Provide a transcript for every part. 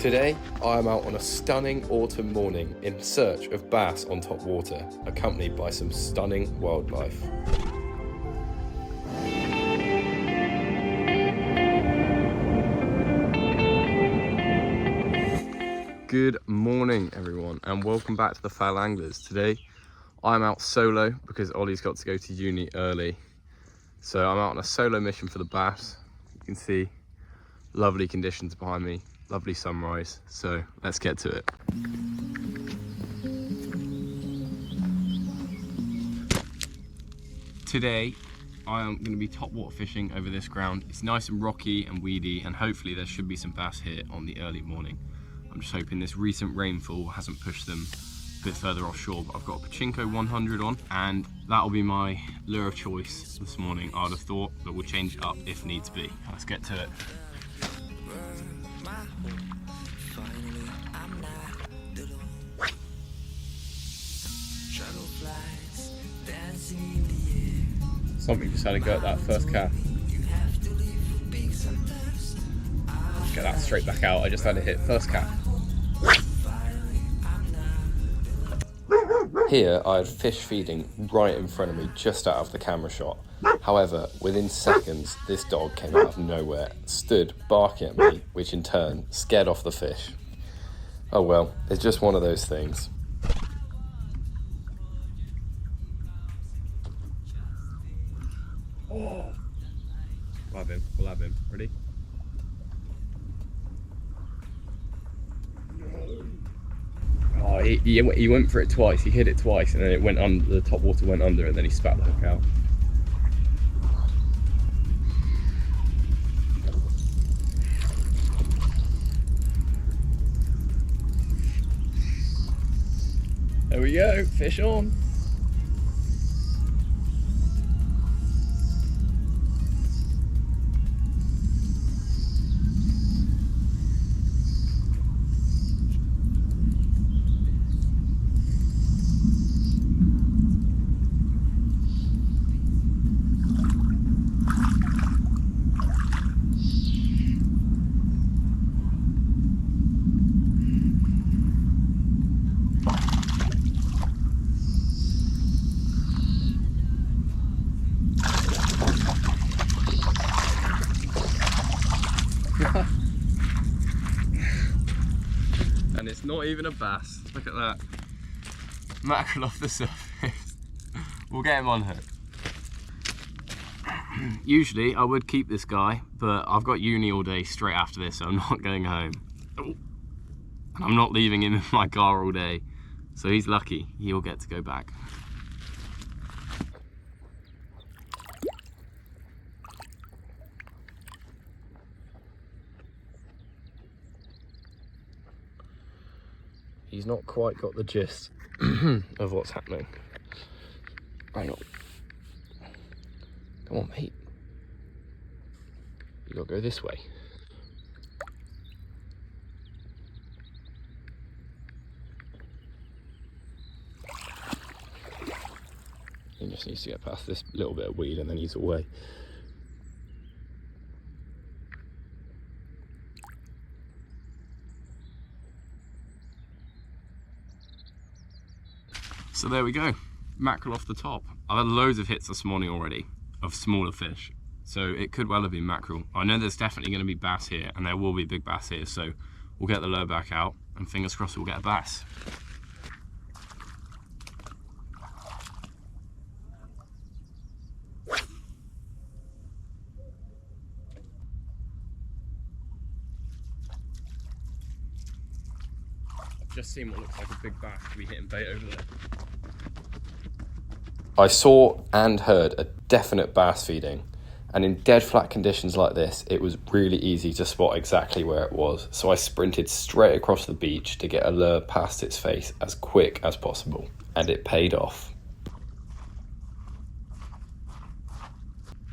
Today, I am out on a stunning autumn morning in search of bass on Topwater, accompanied by some stunning wildlife. Good morning everyone, and welcome back to the Foul Anglers. Today, I'm out solo because Ollie's got to go to uni early. So I'm out on a solo mission for the bass. You can see lovely conditions behind me. Lovely sunrise, so let's get to it. Today, I am going to be topwater fishing over this ground. It's nice and rocky and weedy, and hopefully there should be some bass here on the early morning. I'm just hoping this recent rainfall hasn't pushed them a bit further offshore, but I've got a Pachinko 100 on, and that'll be my lure of choice this morning, I'd have thought, but we'll change it up if needs be. Let's get to it. Something just had a go at that first cast. Get that straight back out. I just had to hit first cast. Here I had fish feeding right in front of me, just out of the camera shot. However, within seconds, this dog came out of nowhere, stood barking at me, which in turn scared off the fish. Oh well, it's just one of those things. Oh. We'll have him. Ready? Oh, he went for it twice. He hit it twice, and then it went under. The top water went under, and then he spat the hook out. There we go. Fish on. And it's not even a bass. Look at that. Mackerel off the surface. We'll get him on hook. Usually I would keep this guy, but I've got uni all day straight after this, so I'm not going home. And I'm not leaving him in my car all day. So he's lucky, he'll get to go back. He's not quite got the gist of what's happening. Hang on. Come on, mate. You gotta go this way. He just needs to get past this little bit of weed and then he's away. So there we go, mackerel off the top. I've had loads of hits this morning already of smaller fish, so it could well have been mackerel. I know there's definitely going to be bass here, and there will be big bass here, so we'll get the lure back out, and fingers crossed we'll get a bass. I've just seen what looks like a big bass to be hitting bait over there. I saw and heard a definite bass feeding, and in dead flat conditions like this, it was really easy to spot exactly where it was, so I sprinted straight across the beach to get a lure past its face as quick as possible, and it paid off.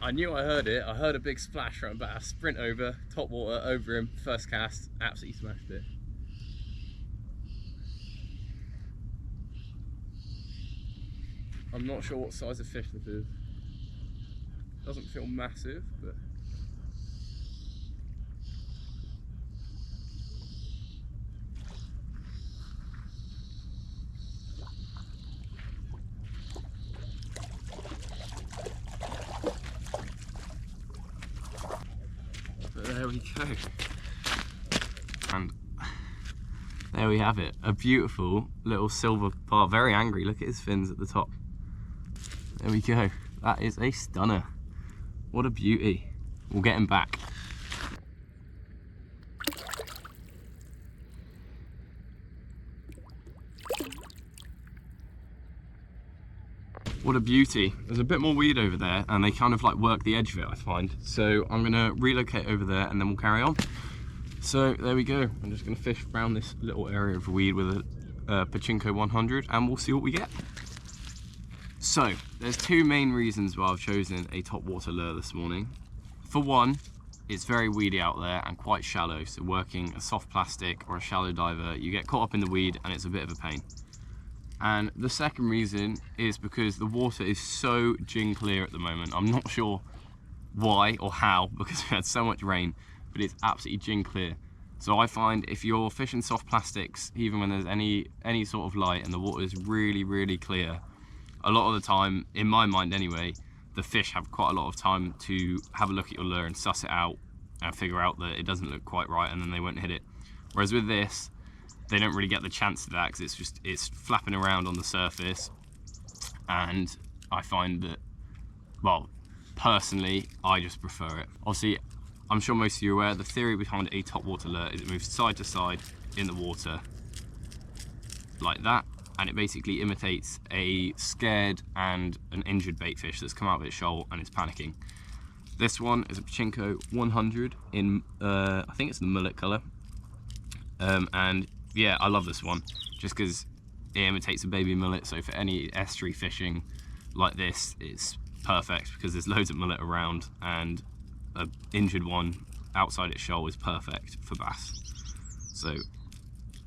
I knew I heard it. I heard a big splash from a bass, sprint over, top water, over him, first cast, absolutely smashed it. I'm not sure what size of fish this is. Doesn't feel massive, but we go. And there we have it, a beautiful little silver bar, very angry, look at his fins at the top. There we go, that is a stunner. What a beauty. We'll get him back. What a beauty. There's a bit more weed over there and they kind of like work the edge of it, I find. So I'm gonna relocate over there and then we'll carry on. So there we go. I'm just gonna fish around this little area of weed with a Pachinko 100 and we'll see what we get. So there's two main reasons why I've chosen a topwater lure this morning. For one, it's very weedy out there and quite shallow. So working a soft plastic or a shallow diver, you get caught up in the weed and it's a bit of a pain. And the second reason is because the water is so gin clear at the moment. I'm not sure why or how, because we had so much rain, but it's absolutely gin clear. So I find if you're fishing soft plastics, even when there's any sort of light and the water is really, really clear, a lot of the time, in my mind anyway, the fish have quite a lot of time to have a look at your lure and suss it out and figure out that it doesn't look quite right and then they won't hit it. Whereas with this, they don't really get the chance to that because it's flapping around on the surface. And I find that, well, personally, I just prefer it. Obviously, I'm sure most of you are aware, the theory behind a topwater lure is it moves side to side in the water like that, and it basically imitates a scared and an injured bait fish that's come out of its shoal and it's panicking. This one is a Pachinko 100 in, I think it's the mullet colour. And yeah, I love this one just because it imitates a baby mullet. So for any estuary fishing like this, it's perfect because there's loads of mullet around, and an injured one outside its shoal is perfect for bass. So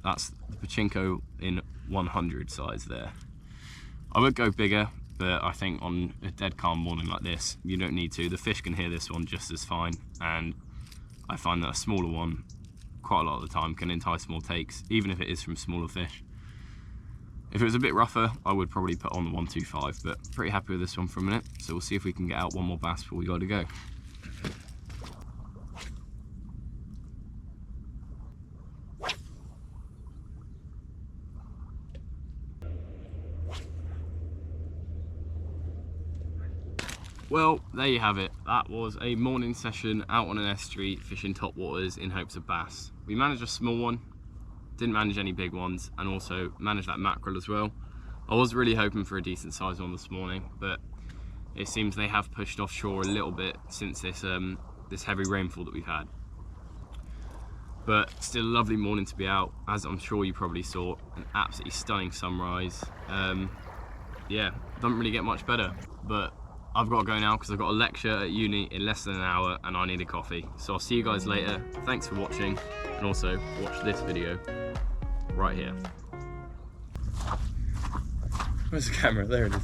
that's the Pachinko in 100 size there. I would go bigger, but I think on a dead calm morning like this, you don't need to. The fish can hear this one just as fine, and I find that a smaller one quite a lot of the time can entice more takes, even if it is from smaller fish. If it was a bit rougher, I would probably put on the 125, but pretty happy with this one for a minute. So we'll see if we can get out one more bass before we got to go. Well, there you have it. That was a morning session out on an estuary fishing topwaters in hopes of bass. We managed a small one, didn't manage any big ones, and also managed that mackerel as well. I was really hoping for a decent sized one this morning, but it seems they have pushed offshore a little bit since this this heavy rainfall that we've had. But still a lovely morning to be out, as I'm sure you probably saw, an absolutely stunning sunrise. Yeah, doesn't really get much better, but I've got to go now because I've got a lecture at uni in less than an hour and I need a coffee. So I'll see you guys later. Thanks for watching, and also watch this video right here. Where's the camera? There it is.